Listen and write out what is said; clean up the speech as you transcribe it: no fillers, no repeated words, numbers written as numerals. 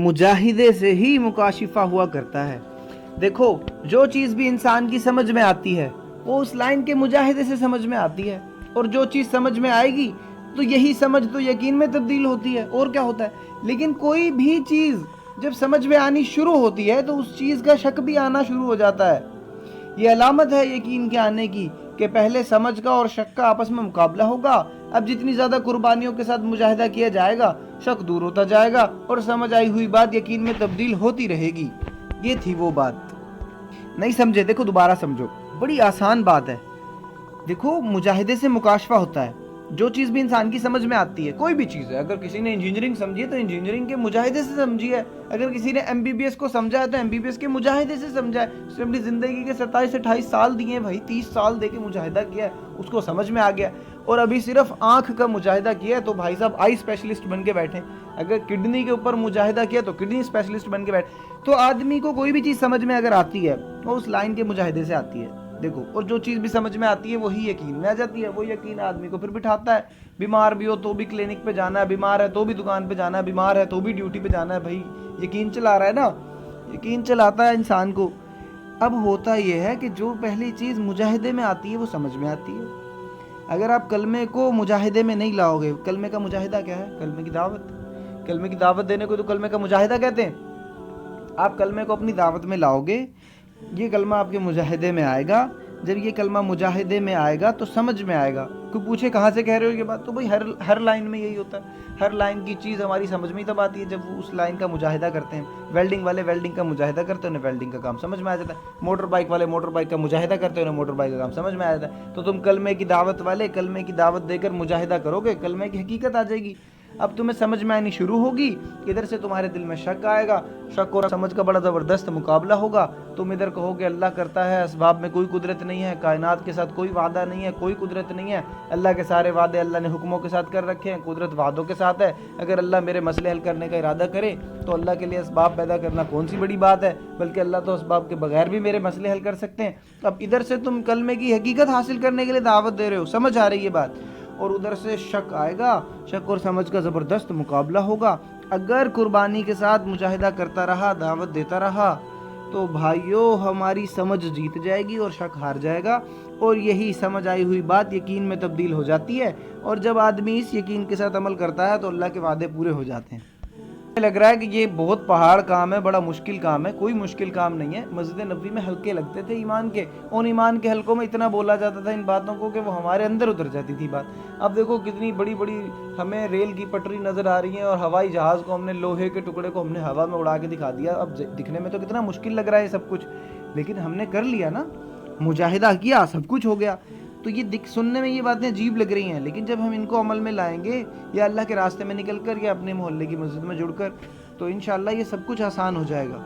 मुजाहिदे से ही मुकाशिफा हुआ करता है। देखो, जो चीज़ भी इंसान की समझ में आती है वो उस लाइन के मुजाहिदे से समझ में आती है, और जो चीज़ समझ में आएगी तो यही समझ तो यकीन में तब्दील होती है, और क्या होता है। लेकिन कोई भी चीज़ जब समझ में आनी शुरू होती है तो उस चीज़ का शक भी आना शुरू हो जाता है। ये अलामत है यकीन के आने की कि पहले समझ का और शक का आपस में मुकाबला होगा। अब जितनी ज़्यादा कुर्बानियों के साथ मुजाहिदा किया जाएगा, शक दूर होता जाएगा और समझ आई हुई बात यकीन में तब्दील होती रहेगी। ये थी वो बात। नहीं समझे? देखो दोबारा समझो, बड़ी आसान बात है। देखो, मुजाहिदे से मुकाशफा होता है। जो चीज़ भी इंसान की समझ में आती है, कोई भी चीज़ है, अगर किसी ने इंजीनियरिंग समझी है तो इंजीनियरिंग के मुजाहिदे से समझी है। अगर किसी ने एमबीबीएस को समझा है तो एमबीबीएस के मुजाहिदे से समझा है। उसने अपनी ज़िंदगी के 27-28 साल दिए हैं भाई, 30 साल दे के मुजाहिदा किया है, उसको समझ में आ गया। और अभी सिर्फ आँख का मुजाहिदा किया है तो भाई साहब आई स्पेशलिस्ट बन के बैठे। अगर किडनी के ऊपर मुजाहिदा किया तो किडनी स्पेशलिस्ट बन के बैठे। तो आदमी को कोई भी चीज़ समझ में अगर आती है वो उस लाइन के मुजाहिदे से आती है। देखो, और जो चीज़ भी समझ में आती है वही यकीन में आ जाती है। वो यकीन आदमी को फिर बिठाता है। बीमार भी हो तो भी क्लिनिक पे जाना है, बीमार है तो भी दुकान पे जाना है, बीमार है तो भी ड्यूटी पे जाना है। भाई यकीन चला रहा है ना, यकीन चलाता है इंसान को। अब होता यह है कि जो पहली चीज़ मुजाहिदे में आती है वो समझ में आती है। अगर आप कलमे को मुजाहिदे में नहीं लाओगे, कलमे का मुजाहिदा क्या है? कलमे की दावत। कलमे की दावत देने को तो कलमे का मुजाहिदा कहते हैं। आप कलमे को अपनी दावत में लाओगे, ये कलमा आपके मुजाहिदे में आएगा। जब ये कलमा मुजाहिदे में आएगा तो समझ में आएगा। कोई पूछे कहाँ से कह रहे हो ये बात, तो भाई हर लाइन में यही होता है। हर लाइन की चीज़ हमारी समझ में ही तब आती है जब वो उस लाइन का मुजाहिदा करते हैं। वेल्डिंग वाले वेल्डिंग का मुजाहिदा करते हैं, उन्हें वेल्डिंग का काम समझ में आ जाता है। मोटर बाइक वाले मोटर बाइक का मुजाहिदा करते हैं, उन्हें मोटर बाइक का काम समझ में आ जाता है। तो तुम कलमे की दावत वाले कलमे की दावत देकर मुजाहिदा करोगे, कलमे की हकीकत आ जाएगी। अब तुम्हें समझ में आनी शुरू होगी, इधर से तुम्हारे दिल में शक आएगा। शक और समझ का बड़ा ज़बरदस्त मुकाबला होगा। तुम इधर कहोगे अल्लाह करता है, असबाब में कोई कुदरत नहीं है, कायनात के साथ कोई वादा नहीं है, कोई कुदरत नहीं है। अल्लाह के सारे वादे अल्लाह ने हुक्मों के साथ कर रखे हैं, कुदरत वादों के साथ है। अगर अल्लाह मेरे मसले हल करने का इरादा करे तो अल्लाह के लिए असबाब पैदा करना कौन सी बड़ी बात है, बल्कि अल्लाह तो असबाब के बगैर भी मेरे मसले हल कर सकते हैं। अब इधर से तुम कलमे की हकीकत हासिल करने के लिए दावत दे रहे हो, समझ आ रही है बात, और उधर से शक आएगा। शक और समझ का ज़बरदस्त मुकाबला होगा। अगर कुर्बानी के साथ मुजाहिदा करता रहा, दावत देता रहा, तो भाइयों हमारी समझ जीत जाएगी और शक हार जाएगा। और यही समझ आई हुई बात यकीन में तब्दील हो जाती है। और जब आदमी इस यकीन के साथ अमल करता है तो अल्लाह के वादे पूरे हो जाते हैं। लग रहा है कि ये बहुत पहाड़ काम है, बड़ा मुश्किल काम है। कोई मुश्किल काम नहीं है। मस्जिद नबवी में हल्के लगते थे ईमान के, उन ईमान के हल्कों में इतना बोला जाता था इन बातों को कि वो हमारे अंदर उतर जाती थी बात। अब देखो कितनी बड़ी बड़ी हमें रेल की पटरी नज़र आ रही है और हवाई जहाज़ को हमने, लोहे के टुकड़े को हमने हवा में उड़ा के दिखा दिया। अब दिखने में तो कितना मुश्किल लग रहा है सब कुछ, लेकिन हमने कर लिया ना, मुजाहिदा किया, सब कुछ हो गया। तो ये सुनने में ये बातें अजीब लग रही हैं, लेकिन जब हम इनको अमल में लाएंगे या अल्लाह के रास्ते में निकल कर या अपने मोहल्ले की मस्जिद में जुड़कर, तो इंशाअल्लाह ये सब कुछ आसान हो जाएगा।